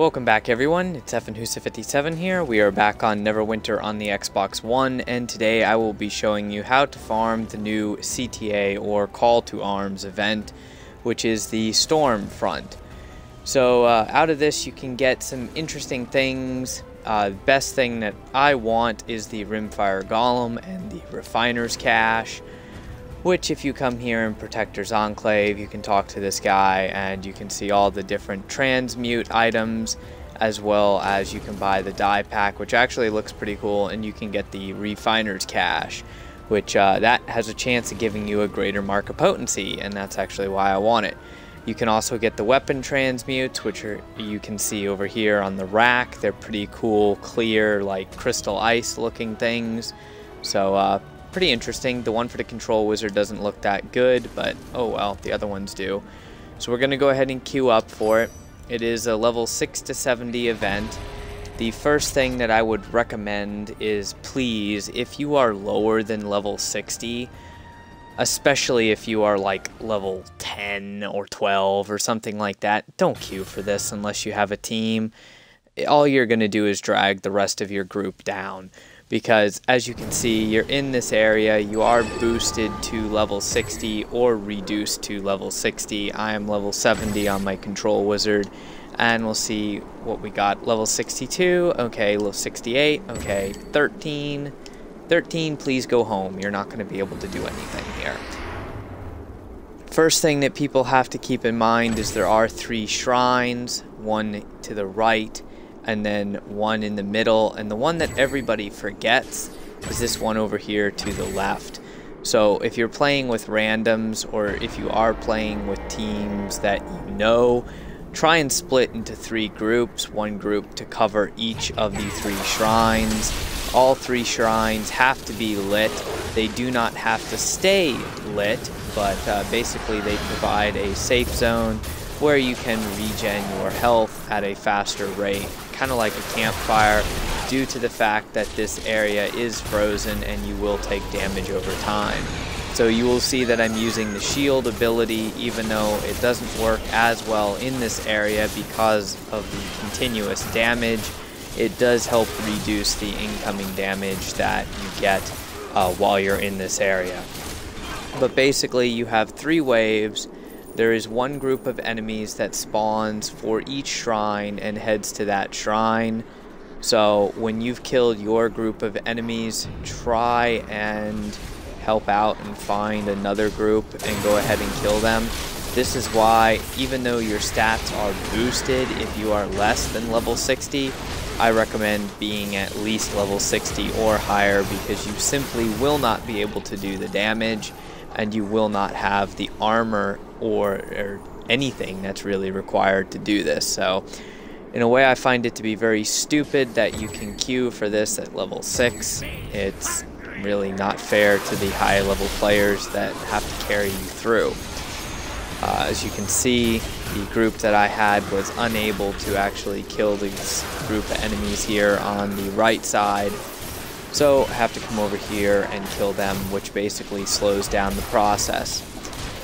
Welcome back everyone, it's FNHusa57 here. We are back on Neverwinter on the Xbox One, and today I will be showing you how to farm the new CTA or Call to Arms event, which is the Storm Front. So out of this you can get some interesting things. The best thing that I want is the Rimfire Golem and the Refiner's Cache, which if you come here in Protector's Enclave, you can talk to this guy and you can see all the different transmute items, as well as you can buy the die pack, which actually looks pretty cool, and you can get the Refiner's Cache, which that has a chance of giving you a greater mark of potency, and that's actually why I want it. You can also get the weapon transmutes, which you can see over here on the rack. They're pretty cool, clear, like crystal ice looking things. So pretty interesting. The one for the Control Wizard doesn't look that good, but oh well, the other ones do. So we're going to go ahead and queue up for it. It is a level 6 to 70 event. The first thing that I would recommend is, please, if you are lower than level 60, especially if you are like level 10 or 12 or something like that, don't queue for this unless you have a team. All you're going to do is drag the rest of your group down. Because as you can see, you're in this area, you are boosted to level 60 or reduced to level 60. I am level 70 on my Control Wizard, and we'll see what we got. Level 62, okay, level 68, okay, 13. 13, please go home. You're not going to be able to do anything here. First thing that people have to keep in mind is there are 3 shrines, one to the right, and then one in the middle, and the one that everybody forgets is this one over here to the left. So if you're playing with randoms, or if you are playing with teams that you know, try and split into 3 groups, one group to cover each of the 3 shrines. All 3 shrines have to be lit. They do not have to stay lit, but basically they provide a safe zone where you can regen your health at a faster rate, kind of like a campfire, due to the fact that this area is frozen and you will take damage over time. So you will see that I'm using the shield ability, even though it doesn't work as well in this area because of the continuous damage. It does help reduce the incoming damage that you get while you're in this area. But basically you have 3 waves. There is one group of enemies that spawns for each shrine and heads to that shrine. So when you've killed your group of enemies, try and help out and find another group and go ahead and kill them. This is why, even though your stats are boosted if you are less than level 60, I recommend being at least level 60 or higher, because you simply will not be able to do the damage, and you will not have the armor or anything that's really required to do this. So in a way, I find it to be very stupid that you can queue for this at level 6. It's really not fair to the high level players that have to carry you through. As you can see, the group that I had was unable to actually kill this group of enemies here on the right side. So I have to come over here and kill them, which basically slows down the process.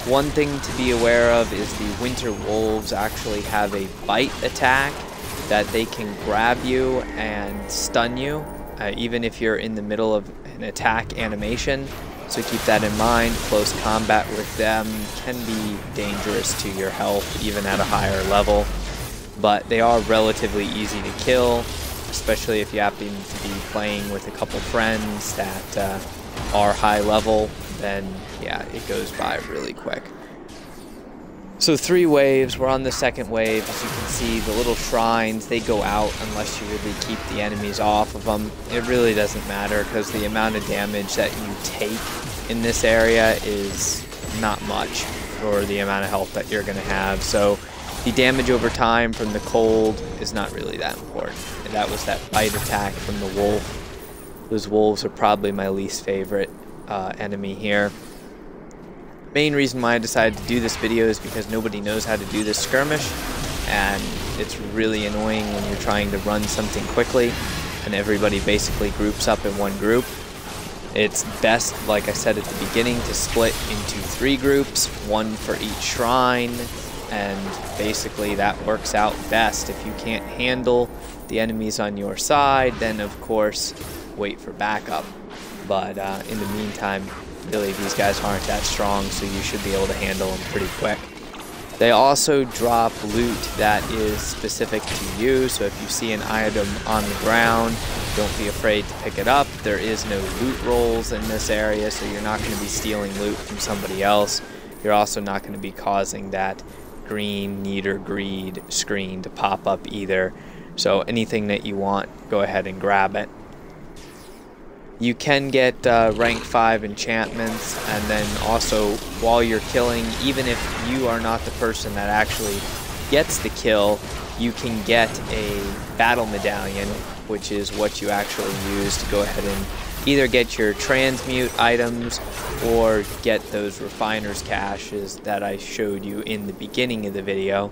One thing to be aware of is the Winter Wolves actually have a bite attack that they can grab you and stun you, even if you're in the middle of an attack animation. So keep that in mind. Close combat with them can be dangerous to your health, even at a higher level. But they are relatively easy to kill, especially if you happen to be playing with a couple friends that are high level. Then yeah, it goes by really quick. So 3 waves. We're on the second wave. As you can see, the little shrines, they go out unless you really keep the enemies off of them. It really doesn't matter, because the amount of damage that you take in this area is not much for the amount of health that you're going to have. So the damage over time from the cold is not really that important. And that was that bite attack from the wolf. Those wolves are probably my least favorite enemy here. Main reason why I decided to do this video is because nobody knows how to do this skirmish, and it's really annoying when you're trying to run something quickly and everybody basically groups up in one group. It's best, like I said at the beginning, to split into 3 groups, one for each shrine, and basically that works out best. If you can't handle the enemies on your side, then of course wait for backup. But in the meantime, really these guys aren't that strong, so you should be able to handle them pretty quick. They also drop loot that is specific to you, so if you see an item on the ground, don't be afraid to pick it up. There is no loot rolls in this area, so you're not going to be stealing loot from somebody else. You're also not going to be causing that green need or greed screen to pop up either. So anything that you want, go ahead and grab it. You can get rank 5 enchantments, and then also while you're killing, even if you are not the person that actually gets the kill, you can get a battle medallion, which is what you actually use to go ahead and either get your transmute items or get those refiner's caches that I showed you in the beginning of the video.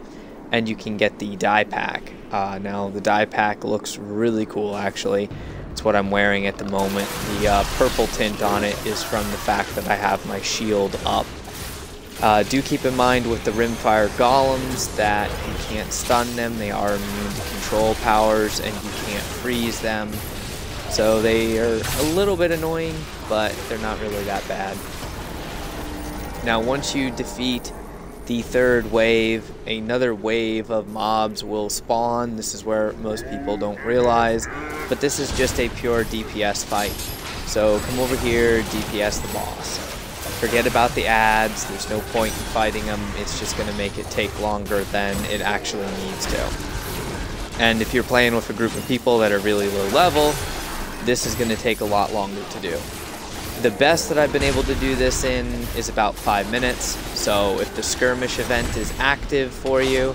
And you can get the dye pack. Now the dye pack looks really cool actually. It's what I'm wearing at the moment. The purple tint on it is from the fact that I have my shield up. Do keep in mind with the rimfire golems that you can't stun them. They are immune to control powers, and you can't freeze them. So they are a little bit annoying, but they're not really that bad. Now once you defeat the third wave, another wave of mobs will spawn. This is where most people don't realize, but this is just a pure DPS fight. So come over here, DPS the boss. Forget about the ads, there's no point in fighting them, it's just going to make it take longer than it actually needs to. And if you're playing with a group of people that are really low level, this is going to take a lot longer to do. The best that I've been able to do this in is about 5 minutes, so if the skirmish event is active for you,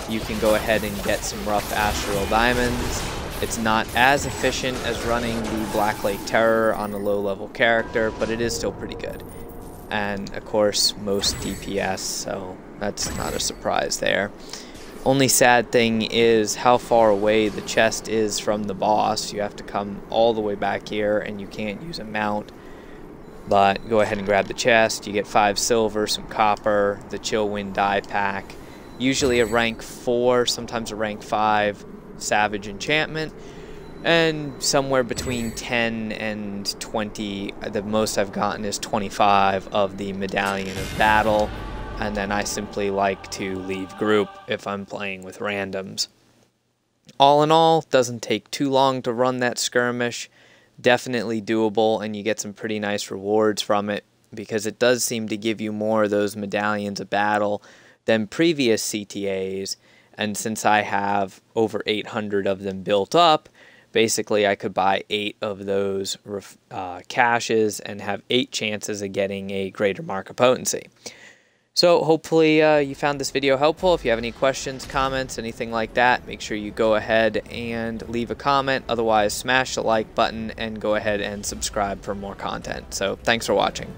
you can go ahead and get some rough astral diamonds. It's not as efficient as running the Black Lake Terror on a low level character, but it is still pretty good. And of course most DPS, so that's not a surprise there. Only sad thing is how far away the chest is from the boss. You have to come all the way back here and you can't use a mount. But go ahead and grab the chest. You get 5 silver, some copper, the Chill Wind dye pack, usually a rank 4, sometimes a rank 5 savage enchantment, and somewhere between 10 and 20, the most I've gotten is 25 of the Medallion of Battle, and then I simply like to leave group if I'm playing with randoms. All in all, doesn't take too long to run that skirmish. Definitely doable, and you get some pretty nice rewards from it because it does seem to give you more of those Medallions of Battle than previous CTAs, and since I have over 800 of them built up, basically I could buy 8 of those caches and have 8 chances of getting a greater mark of potency. So hopefully you found this video helpful. If you have any questions, comments, anything like that, make sure you go ahead and leave a comment. Otherwise, smash the like button and go ahead and subscribe for more content. So thanks for watching.